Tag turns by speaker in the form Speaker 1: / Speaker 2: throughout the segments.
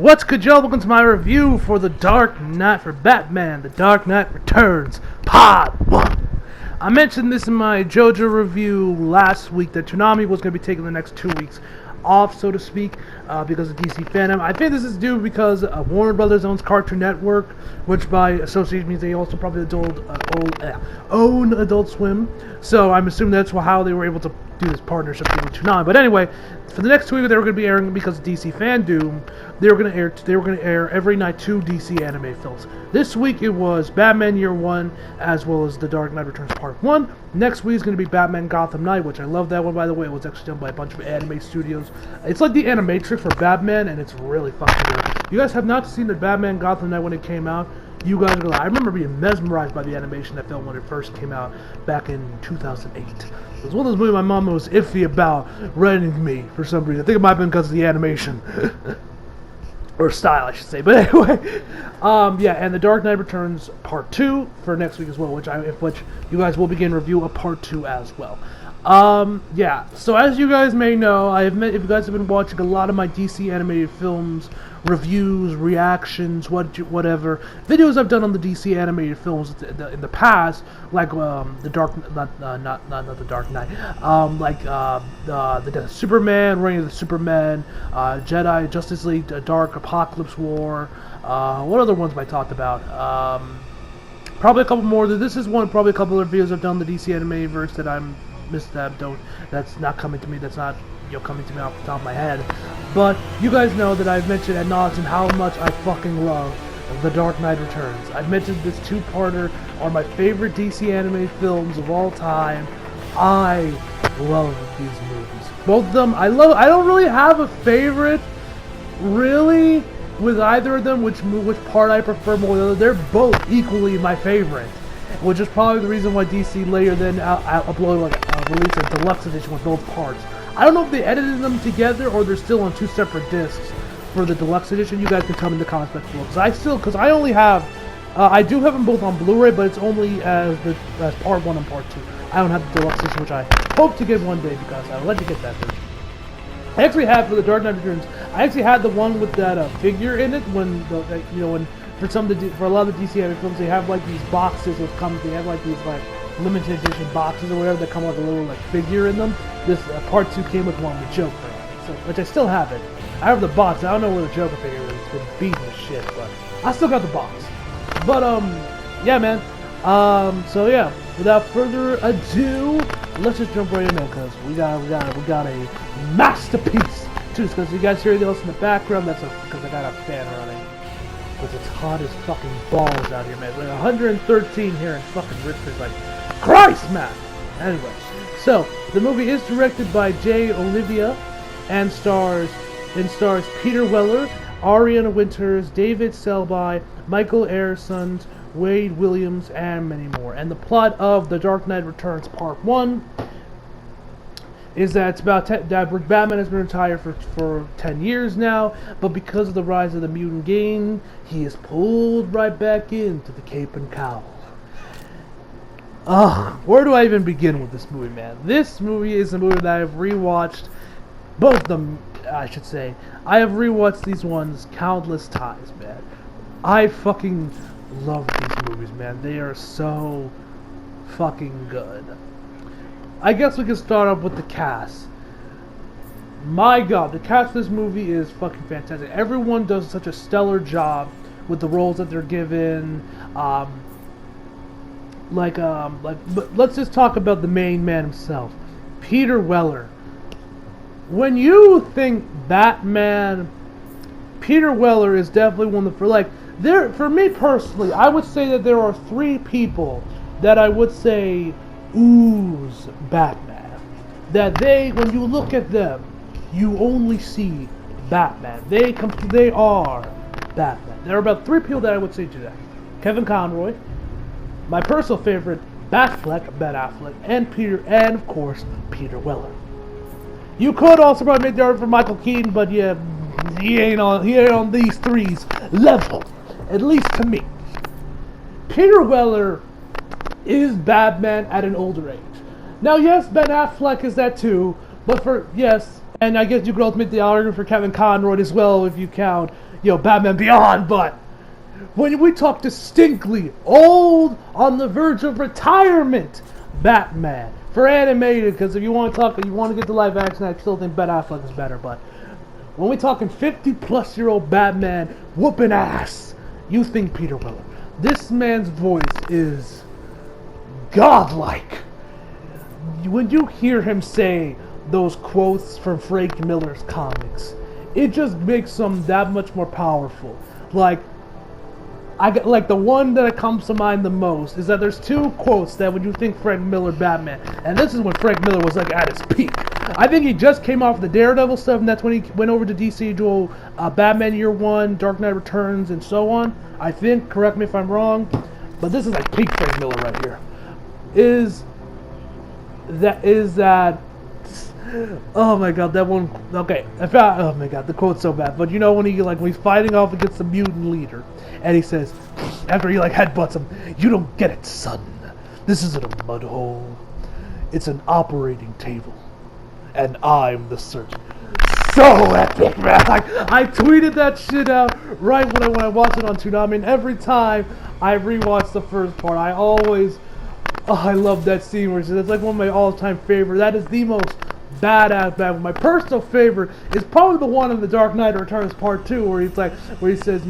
Speaker 1: What's good, y'all? Welcome to my review for The Dark Knight for Batman, The Dark Knight Returns, Part 1. I mentioned this in my JoJo review last week that Toonami was going to be taking the next 2 weeks off, so to speak, because of DC fandom. I think this is due because Warner Brothers owns Cartoon Network, which by association means they also probably own Adult Swim. So I'm assuming that's how they were able to do this partnership with Toonami. But anyway, for the next 2 weeks they were going to be airing, because of DC fandom, they were going to air every night 2 DC anime films. This week it was Batman Year 1 as well as The Dark Knight Returns Part 1. Next week is going to be Batman Gotham Knight, which I love that one, by the way. It was actually done by a bunch of anime studios. It's like the Animatrix for Batman, and it's really fucking good. You guys have not seen the Batman Gotham Knight when it came out. You guys are gonna, I remember being mesmerized by the animation of that film when it first came out back in 2008. It was one of those movies my mom was iffy about renting me for some reason. I think it might have been because of the animation. Or style, I should say. But anyway, yeah, and The Dark Knight Returns Part 2 for next week as well, which you guys will begin review of Part 2 as well. Yeah, so as you guys may know, if you guys have been watching a lot of my DC animated films, reviews, reactions, whatever videos I've done on the DC animated films in the past, like the Dark, not the Dark Knight, like the Death of Superman, Reign of the Superman, Jedi, Justice League, Dark, Apocalypse War. What other ones have I talked about? Probably a couple more. This is one. Probably a couple of videos I've done in the DC animated verse that I'm that's not coming to me. That's not coming to me off the top of my head. But you guys know that I've mentioned ad nauseam how much I fucking love The Dark Knight Returns. I've mentioned this two-parter are my favorite DC animated films of all time. I love these movies. Both of them, I don't really have a favorite, really, with either of them. Which part I prefer more than the other. They're both equally my favorite. Which is probably the reason why DC later then released a deluxe edition with both parts. I don't know if they edited them together or they're still on 2 separate discs for the deluxe edition. You guys can tell me in the comments below. Because I only have, I do have them both on Blu-ray, but it's only as Part 1 and Part 2. I don't have the deluxe edition, which I hope to get one day because I would like to get that version. I actually had, for the Dark Knight Returns, I actually had the one with that figure in it when for a lot of the DC anime films, they have like these boxes with they have like these like limited edition boxes or whatever that come with a little like figure in them. This Part 2 came with one with Joker on it, so, which I still have it. I have the box. I don't know where the Joker figure is. It's been beaten to shit, but I still got the box. But yeah, man. So yeah, without further ado, let's just jump right in there because we got a masterpiece to discuss. You guys hear anything else in the background? That's because I got a fan running. Because it's hot as fucking balls out here, man. It's like 113 here in fucking Richmond. Like, Christ, man! Anyway, so, the movie is directed by Jay Olivia and stars Peter Weller, Ariana Winters, David Selby, Michael Ayersand, Wade Williams, and many more. And the plot of The Dark Knight Returns Part 1 is that it's about that Batman has been retired for 10 years now, but because of the rise of the mutant gang, he is pulled right back into the cape and cowl. Where do I even begin with this movie, man? This movie is a movie that I've rewatched, both of them, I should say. I have rewatched these ones countless times, man. I fucking love these movies, man. They are so fucking good. I guess we can start off with the cast. My god, the cast of this movie is fucking fantastic. Everyone does such a stellar job with the roles that they're given. But let's just talk about the main man himself, Peter Weller. When you think Batman, Peter Weller is definitely one of the for me personally, I would say that there are 3 people that I would say ooze Batman. That when you look at them, you only see Batman. They are Batman. There are about 3 people that I would say do that. Kevin Conroy, my personal favorite, Ben Affleck, and of course, Peter Weller. You could also probably make the argument for Michael Keaton, but yeah, he ain't on these 3's level, at least to me. Peter Weller is Batman at an older age. Now, yes, Ben Affleck is that too, but and I guess you could also make the argument for Kevin Conroy as well if you count Batman Beyond, but when we talk distinctly old, on the verge of retirement Batman for animated, because if you want to get to live action, I still think Ben Affleck is better, but when we're talking 50-plus-year-old Batman whooping ass, you think Peter Weller. This man's voice is godlike. When you hear him say those quotes from Frank Miller's comics, it just makes them that much more powerful. Like the one that comes to mind the most is that there's two quotes that when you think Frank Miller Batman, and this is when Frank Miller was like at his peak. I think he just came off the Daredevil stuff, and that's when he went over to DC to do Batman Year One, Dark Knight Returns, and so on. I think, correct me if I'm wrong, but this is like peak Frank Miller right here. Is that oh my god, that one. Okay, oh my god, the quote's so bad. But when when he's fighting off against the mutant leader, and he says, after he headbutts him, "You don't get it, son. This isn't a mud hole. It's an operating table, and I'm the surgeon." So epic, man. I tweeted that shit out right when I watched it on Toonami, and every time I rewatch the first part, I always, I love that scene where it's like one of my all-time favorite. That is the most badass Batman. My personal favorite is probably the one in The Dark Knight Returns Part 2, where he says,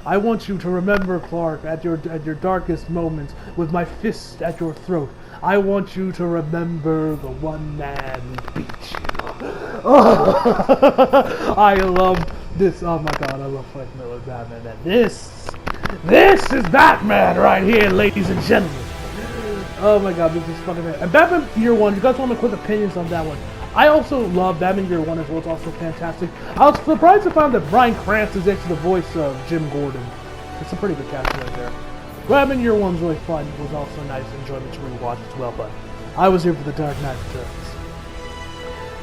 Speaker 1: "I want you to remember, Clark, at your darkest moments, with my fist at your throat. I want you to remember the one man who beat you." Oh, I love this. Oh my god, I love Frank Miller Batman. And this is Batman right here, ladies and gentlemen. Oh my god, this is fucking bad. And Batman Year One, you guys want my quick opinions on that one? I also love Batman Year One as well. It's also fantastic. I was surprised to find that Bryan Cranston is actually the voice of Jim Gordon. It's a pretty good casting right there. Batman Year One's really fun. It was also nice enjoyment to rewatch as well, but I was here for the Dark Knight Returns.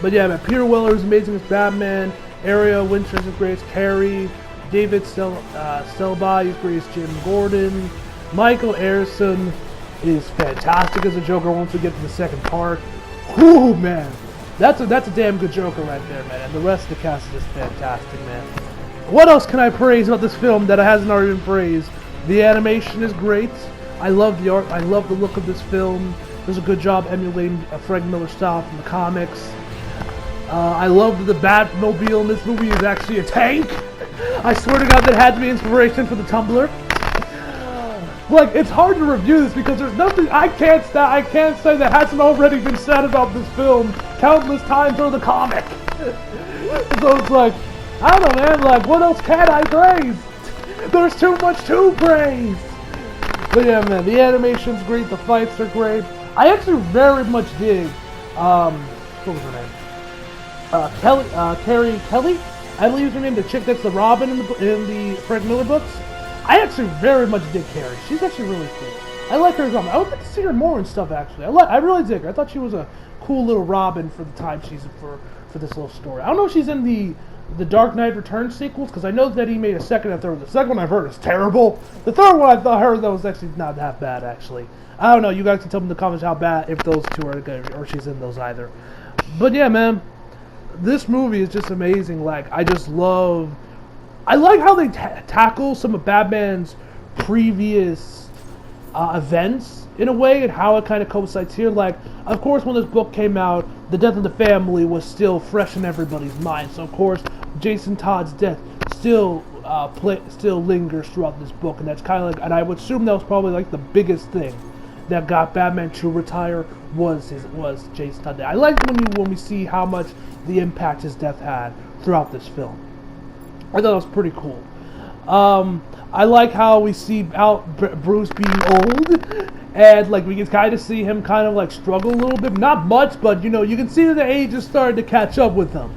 Speaker 1: But yeah, man, Peter Weller is amazing as Batman. Ariel Winchester is great as Carrie. David Stelby is great as Jim Gordon. Michael Aarson is fantastic as a Joker once we get to the second part. Whew, man. That's a damn good Joker right there, man. And the rest of the cast is just fantastic, man. What else can I praise about this film that hasn't already been praised? The animation is great. I love the art. I love the look of this film. There's a good job emulating Frank Miller style from the comics. I love that the Batmobile in this movie is actually a tank. I swear to God, that had to be inspiration for the Tumblr. Like, it's hard to review this because there's nothing I can't say that hasn't already been said about this film countless times or the comic. So it's like, I don't know, man. Like, what else can I praise? There's too much to praise. But yeah, man, the animation's great. The fights are great. I actually very much dig. What was her name? Carrie Kelly, I believe her name, the chick that's the Robin in the Frank Miller books. I actually very much dig Carrie. She's actually really cool. I like her as Robin. I would like to see her more and stuff, actually. I really dig her. I thought she was a cool little Robin for the time she's for this little story. I don't know if she's in the Dark Knight Returns sequels, because I know that he made a second and third. The second one I've heard is terrible. The third one I heard that was actually not that bad, actually. I don't know. You guys can tell me in the comments how bad, if those two are good, or she's in those either. But yeah, man. This movie is just amazing. Like, I like how they tackle some of Batman's previous events in a way, and how it kind of coincides here. Like, of course, when this book came out, the death of the family was still fresh in everybody's mind. So, of course, Jason Todd's death still lingers throughout this book, and that's kind of like, and I would assume that was probably like the biggest thing that got Batman to retire was Jason Todd. I like when we see how much the impact his death had throughout this film. I thought it was pretty cool. I like how we see Bruce being old, and like we can kind of see him kind of like struggle a little bit. Not much, but you can see that the age is starting to catch up with him.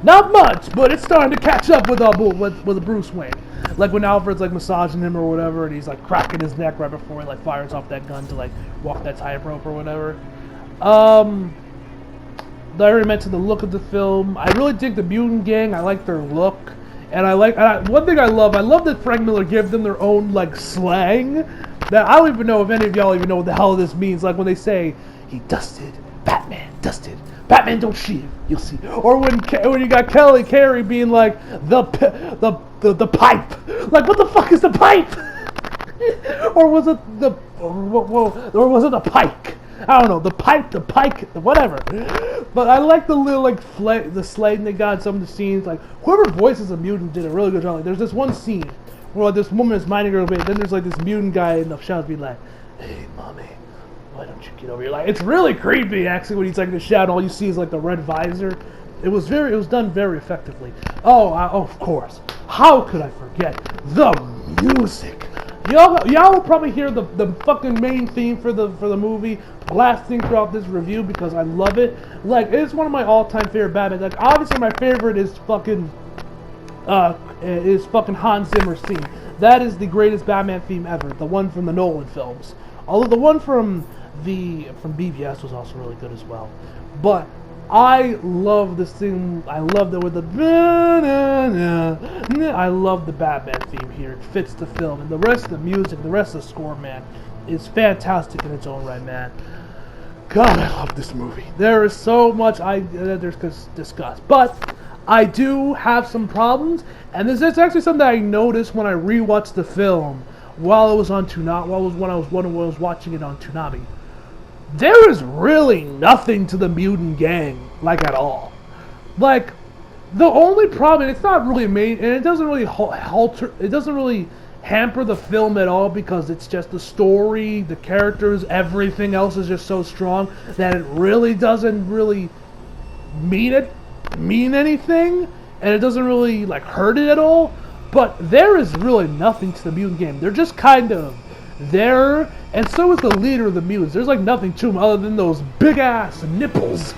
Speaker 1: Not much, but it's starting to catch up with Bruce Wayne. Like when Alfred's like massaging him or whatever, and he's like cracking his neck right before he like fires off that gun to like walk that tightrope or whatever. I already mentioned the look of the film. I really dig the mutant gang. I like their look. And one thing I love that Frank Miller gave them their own, like, slang. That I don't even know if any of y'all even know what the hell this means. Like, when they say, Batman dusted Batman don't shield, you'll see. Or when you got Kelly Carey being like the pipe, like what the fuck is the pipe? Or was it or was it the pike? I don't know, the pipe, the pike, whatever. But I like the little the slaying they got in some of the scenes. Like whoever voices a mutant did a really good job. Like there's this one scene where this woman is minding her way, then there's like this mutant guy in the shadows being like, "Hey, mommy, why don't you get over here?" Like it's really creepy actually when he's like in the shadow. All you see is like the red visor. It was done very effectively. Oh, of course. How could I forget the music? Y'all will probably hear the fucking main theme for the movie blasting throughout this review because I love it. Like it's one of my all-time favorite Batman. Like obviously my favorite is fucking Hans Zimmer's theme. That is the greatest Batman theme ever. The one from the Nolan films. Although the one from BVS was also really good as well. But I love this thing. I love that with the I love the Batman theme here. It fits the film, and the rest of the music, the rest of the score, man, is fantastic in its own right, man. God, I love this movie. There is so much there's to discuss, but I do have some problems, and this is actually something that I noticed when I rewatched the film while it was on Toonami. When I was watching it on Toonami. There is really nothing to the mutant gang, like at all. Like the only problem, and it's not really made, and it doesn't really hamper the film at all because it's just the story, the characters, everything else is just so strong that it really doesn't really mean anything, and it doesn't really like hurt it at all. But there is really nothing to the mutant gang. They're just kind of there, and so is the leader of the mutants. There's like nothing to him other than those big ass nipples.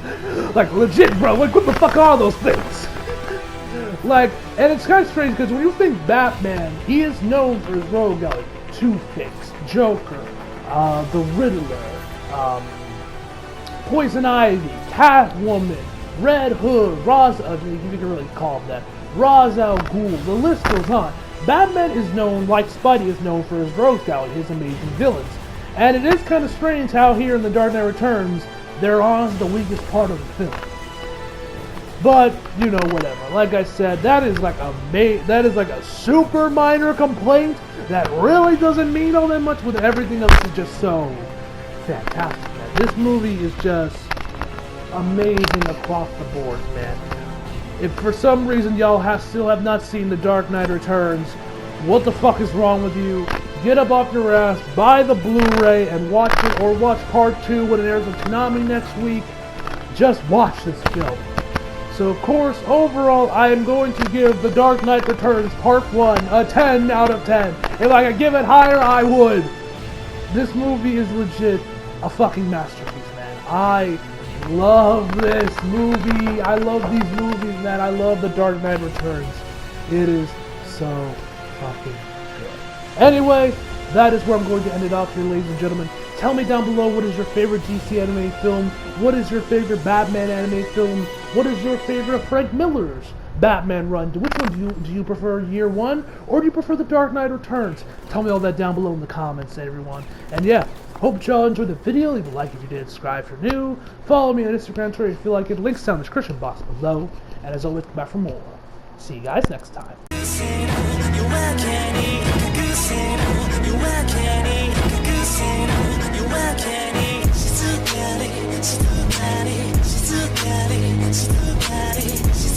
Speaker 1: Like legit, bro. Like what the fuck are those things? Like, and it's kind of strange because when you think Batman, he is known for his rogue gallery. Two-Face, Joker, the Riddler, Poison Ivy, Catwoman, Red Hood, you can really call him that, Ra's al Ghul, the list goes on. Batman is known, like Spidey is known for his rogues gallery, his amazing villains. And it is kind of strange how here in The Dark Knight Returns, they're on the weakest part of the film. But, you know, whatever. Like I said, that is like a super minor complaint that really doesn't mean all that much, with everything else is just so fantastic, man. This movie is just amazing across the board, man. If for some reason y'all still have not seen The Dark Knight Returns, what the fuck is wrong with you? Get up off your ass, buy the Blu-ray and watch it, or watch part 2 when it airs on Toonami next week. Just watch this film. So of course, overall, I am going to give The Dark Knight Returns Part 1 a 10 out of 10. If I could give it higher, I would. This movie is legit a fucking masterpiece, man. I love this movie. I love these movies, man. I love The Dark Knight Returns. It is so fucking good. Anyway, that is where I'm going to end it off here, ladies and gentlemen. Tell me down below, what is your favorite DC animated film? What is your favorite Batman animated film? What is your favorite Frank Miller's Batman run? Which one do you prefer, Year One, or do you prefer The Dark Knight Returns? Tell me all that down below in the comments, everyone. And yeah, hope y'all enjoyed the video. Leave a like if you did, subscribe if you're new. Follow me on Instagram, Twitter if you feel like it. Links down in the description box below. And as always, come back for more. See you guys next time. She's